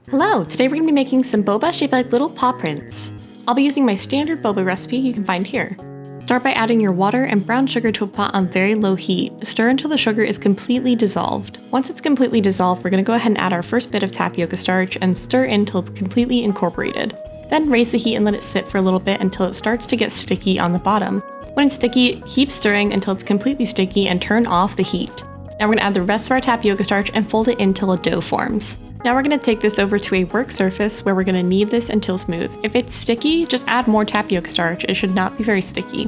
Hello! Today we're going to be making some boba shaped like little paw prints. I'll be using my standard boba recipe you can find here. Start by adding your water and brown sugar to a pot on very low heat. Stir until the sugar is completely dissolved. Once it's completely dissolved, we're going to go ahead and add our first bit of tapioca starch and stir in until it's completely incorporated. Then raise the heat and let it sit for a little bit until it starts to get sticky on the bottom. When it's sticky, keep stirring until it's completely sticky and turn off the heat. Now we're going to add the rest of our tapioca starch and fold it until a dough forms. Now we're going to take this over to a work surface where we're going to knead this until smooth. If it's sticky, just add more tapioca starch. It should not be very sticky.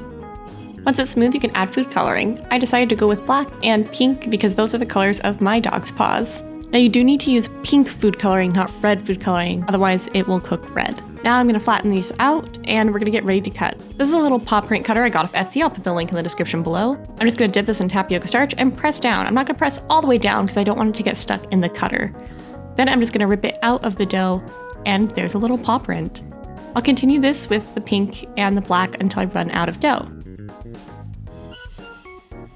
Once it's smooth, you can add food coloring. I decided to go with black and pink because those are the colors of my dog's paws. Now you do need to use pink food coloring, not red food coloring, otherwise it will cook red. Now I'm going to flatten these out and we're going to get ready to cut. This is a little paw print cutter I got off Etsy. I'll put the link in the description below. I'm just going to dip this in tapioca starch and press down. I'm not going to press all the way down because I don't want it to get stuck in the cutter. Then I'm just going to rip it out of the dough and there's a little paw print. I'll continue this with the pink and the black until I run out of dough.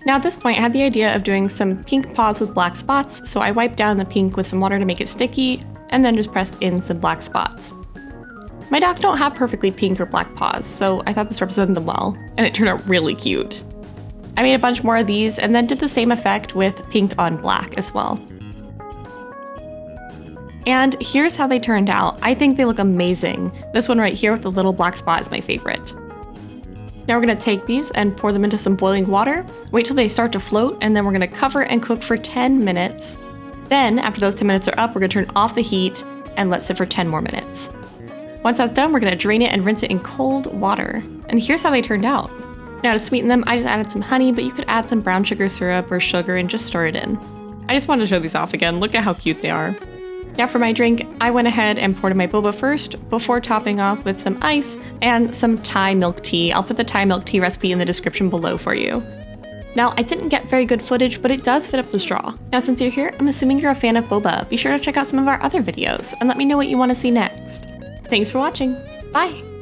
Now at this point I had the idea of doing some pink paws with black spots, so I wiped down the pink with some water to make it sticky and then just pressed in some black spots. My dogs don't have perfectly pink or black paws, so I thought this represented them well, and it turned out really cute. I made a bunch more of these and then did the same effect with pink on black as well. And here's how they turned out. I think they look amazing. This one right here with the little black spot is my favorite. Now we're going to take these and pour them into some boiling water, wait till they start to float, and then we're going to cover and cook for 10 minutes. Then, after those 10 minutes are up, we're going to turn off the heat and let sit for 10 more minutes. Once that's done, we're going to drain it and rinse it in cold water. And here's how they turned out. Now to sweeten them, I just added some honey, but you could add some brown sugar syrup or sugar and just stir it in. I just wanted to show these off again. Look at how cute they are. Now for my drink, I went ahead and poured in my boba first before topping off with some ice and some Thai milk tea. I'll put the Thai milk tea recipe in the description below for you. Now, I didn't get very good footage, but it does fit up the straw. Now, since you're here, I'm assuming you're a fan of boba. Be sure to check out some of our other videos and let me know what you want to see next. Thanks for watching. Bye!